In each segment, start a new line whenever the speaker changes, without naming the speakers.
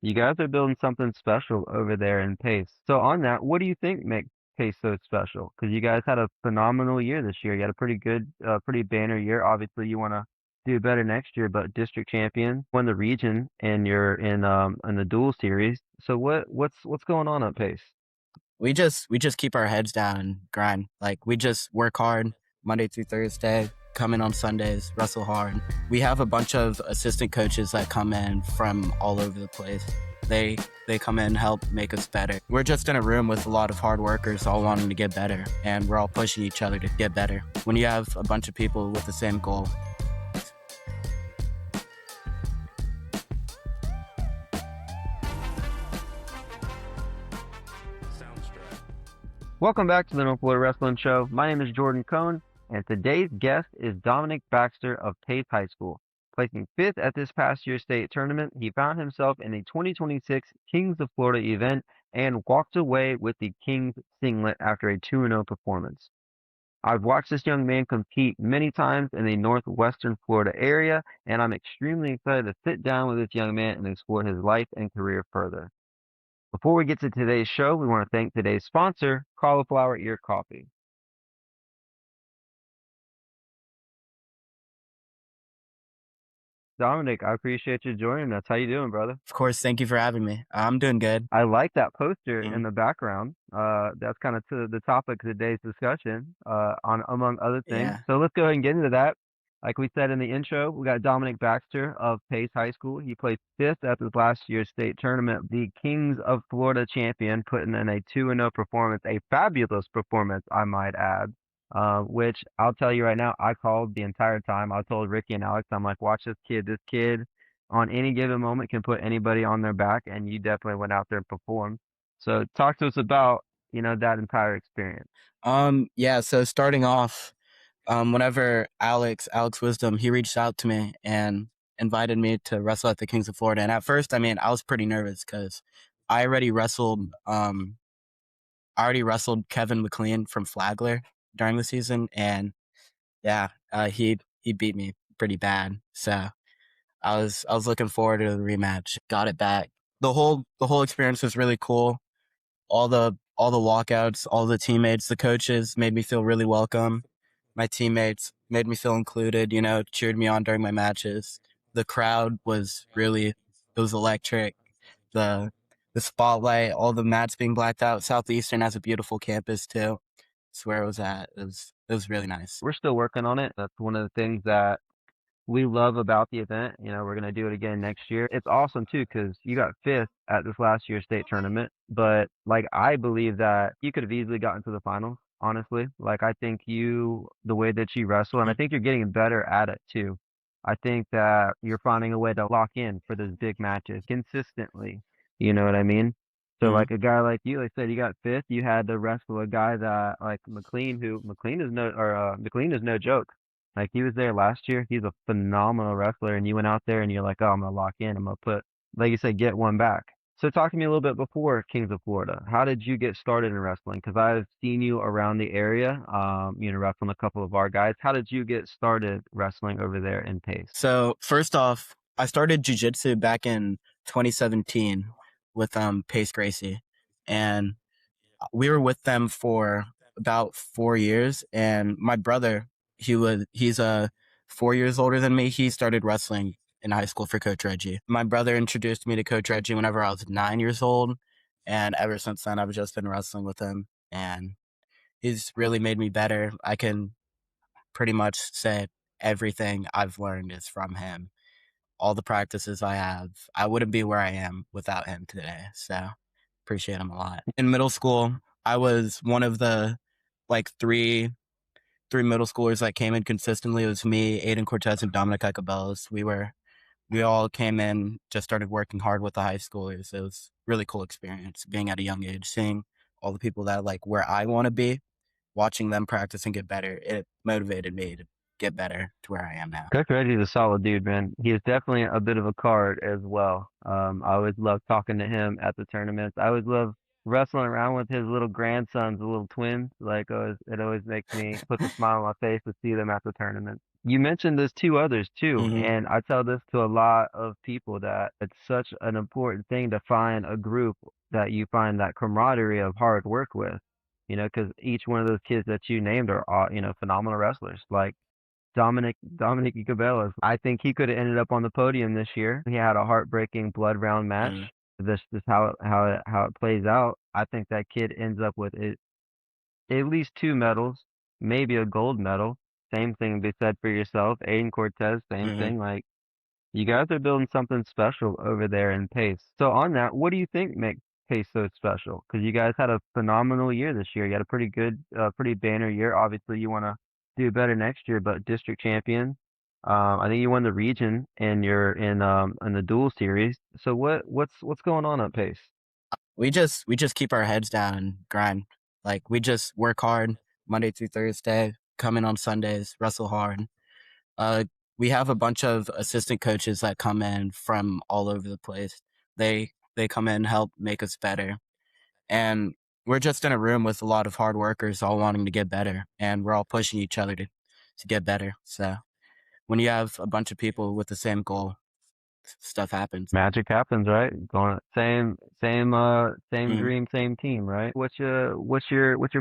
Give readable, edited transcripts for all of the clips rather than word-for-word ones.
You guys are building something special over there in Pace. So on that, what do you think makes Pace so special? Because you guys had a phenomenal year this year. You had a pretty good, pretty banner year. Obviously, you want to do better next year, but district champion, won the region, and you're in the dual series. So what's going on at Pace?
We just keep our heads down and grind. Like we just work hard Monday through Thursday, come in on Sundays, wrestle hard. We have a bunch of assistant coaches that come in from all over the place. They they come in, help make us better. We're just in a room with a lot of hard workers all wanting to get better, and we're all pushing each other to get better. When you have a bunch of people with the same goal.
Welcome back to the North Florida Wrestling Show. My name is Jordan Cohn, and today's guest is Dominik Baxter of Pace High School. Placing fifth at this past year's state tournament, he found himself in the 2026 Kings of Florida event and walked away with the Kings singlet after a 2-0 performance. I've watched this young man compete many times in the northwestern Florida area, and I'm extremely excited to sit down with this young man and explore his life and career further. Before we get to today's show, we want to thank today's sponsor, Cauliflower Ear Coffee. Dominic, I appreciate you joining us. How you doing, brother?
Of course, thank you for having me. I'm doing good.
I like that poster in
Mhm.
the background. That's kind of to the topic of today's discussion, on among other things.
Yeah.
So let's go ahead and get into that. Like we said in the intro, we got Dominik Baxter of Pace High School. He played fifth at this last year's state tournament, the Kings of Florida champion, putting in a 2-0 performance, a fabulous performance, I might add. Which I'll tell you right now, I called the entire time. I told Ricky and Alex, I'm like, watch this kid. This kid on any given moment can put anybody on their back, and you definitely went out there and performed. So talk to us about, that entire experience.
Yeah, so starting off, whenever Alex Wisdom, he reached out to me and invited me to wrestle at the Kings of Florida. And at first, I mean, I was pretty nervous because I already wrestled, Kevin McLean from Flagler during the season, and yeah, he beat me pretty bad. So I was looking forward to the rematch. Got it back. The whole experience was really cool. All the walkouts, all the teammates, the coaches made me feel really welcome. My teammates made me feel included, cheered me on during my matches. The crowd was really, it was electric. The the spotlight, all the mats being blacked out. Southeastern has a beautiful campus too. It's where it was at. It was really nice.
We're still working on it. That's one of the things that we love about the event. We're going to do it again next year. It's awesome too because you got fifth at this last year's state tournament. But like, I believe that you could have easily gotten to the finals, honestly. Like, I think the way that you wrestle, and I think you're getting better at it too. I think that you're finding a way to lock in for those big matches consistently. You know what I mean? So
Mm-hmm.
like a guy like you, like I said, you got fifth. You had to wrestle a guy that like McLean, who McLean is no joke. Like he was there last year. He's a phenomenal wrestler, and you went out there and you're like, oh, I'm gonna lock in. I'm gonna put, like you said, get one back. So talk to me a little bit before Kings of Florida. How did you get started in wrestling? Because I've seen you around the area, wrestling a couple of our guys. How did you get started wrestling over there in Pace?
So first off, I started jujitsu back in 2017 with Pace Gracie, and we were with them for about 4 years. And my brother, he's 4 years older than me. He started wrestling in high school for Coach Reggie. My brother introduced me to Coach Reggie whenever I was 9 years old, and ever since then I've just been wrestling with him, and he's really made me better. I can pretty much say everything I've learned is from him. All the practices I have, I wouldn't be where I am without him today. So appreciate him a lot. In middle school, I was one of the like three middle schoolers that came in consistently. It was me, Aiden Cortez, and Dominic Icabellas. We all came in, just started working hard with the high schoolers. It was a really cool experience being at a young age, seeing all the people that like where I want to be, watching them practice and get better. It motivated me to get better to where I am now.
Coach Reggie's a solid dude, man. He is definitely a bit of a card as well. I always love talking to him at the tournaments. I always love wrestling around with his little grandsons, the little twins. Like, it always makes me puts a smile on my face to see them at the tournament. You mentioned there's two others too,
Hmm.
and I tell this to a lot of people that it's such an important thing to find a group that you find that camaraderie of hard work with, because each one of those kids that you named are all, phenomenal wrestlers. Like Dominic Cabela's. I think he could have ended up on the podium this year. He had a heartbreaking blood round match.
Mm.
This how it plays out. I think that kid ends up with at least two medals, maybe a gold medal. Same thing be said for yourself. Aiden Cortez, same
Hmm.
thing. Like you guys are building something special over there in Pace. So on that, what do you think makes Pace so special? Because you guys had a phenomenal year this year. You had a pretty good, pretty banner year. Obviously, you want to do better next year, but district champion. I think you won the region and you're in the dual series. So what's going on at Pace?
We just keep our heads down and grind. Like we just work hard Monday through Thursday, come in on Sundays, wrestle hard. Uh, we have a bunch of assistant coaches that come in from all over the place. They come in, help make us better, and we're just in a room with a lot of hard workers, all wanting to get better, and we're all pushing each other to get better. So when you have a bunch of people with the same goal, stuff happens.
Magic happens, right? Going same
Mm.
dream, same team, right? What's your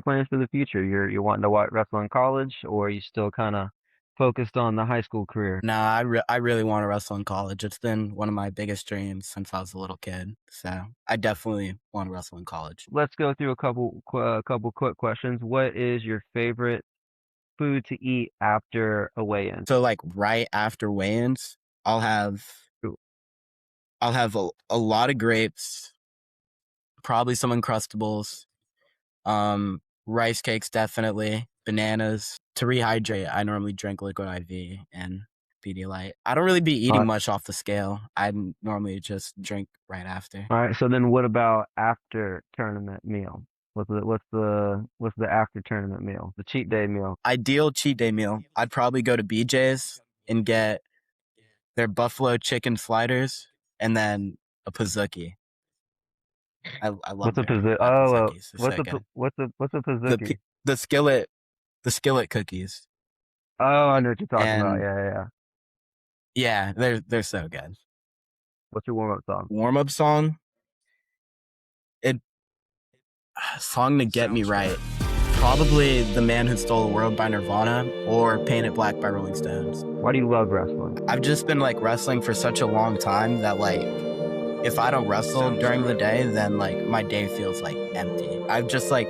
plans for the future? You're wanting to wrestle in college, or are you still kind of focused on the high school career?
No, I really want to wrestle in college. It's been one of my biggest dreams since I was a little kid. So I definitely want to wrestle in college.
Let's go through a couple quick questions. What is your favorite food to eat after a weigh-in?
So like right after weigh-ins, I'll have
Ooh,
I'll have a lot of grapes, probably some Uncrustables, rice cakes definitely, bananas. To rehydrate, I normally drink Liquid IV and Pedialyte. I don't really be
all
eating
right,
much off the scale. I normally just drink right after.
all right. So then, what about after tournament meal? What's the after tournament meal? The cheat day meal.
Ideal cheat day meal. I'd probably go to BJ's and get their buffalo chicken sliders and then a Pizookie. I love
What's a
their
pizookie?
Pizookies. They're so good.
What's a
The
pizookie?
pi- the skillet the skillet cookies.
Oh, I know what you're talking about.
And
Yeah, yeah, yeah.
yeah, they're so good.
What's your warm up song?
Warm up song, it song to get me right. Probably The Man Who Stole the World by Nirvana or Paint It Black by Rolling Stones.
Why do you love wrestling?
I've just been like wrestling for such a long time that like if I don't wrestle during the day, then like my day feels like empty. I've just like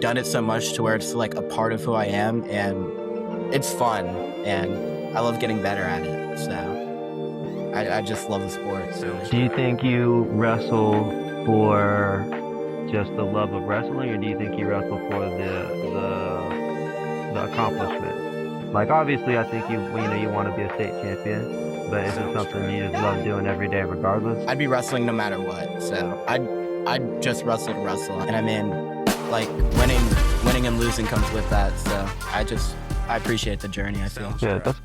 done it so much to where it's like a part of who I am, and it's fun, and I love getting better at it. So I just love the sport. Really.
Do you think you wrestle for just the love of wrestling, or do you think you wrestle for the accomplishment? Like obviously, I think you want to be a state champion, but is it something you just love doing every day, regardless?
I'd be wrestling no matter what. So I'd just wrestle to wrestle, and I mean, like winning and losing comes with that. So I appreciate the journey. I feel.
Yeah, that's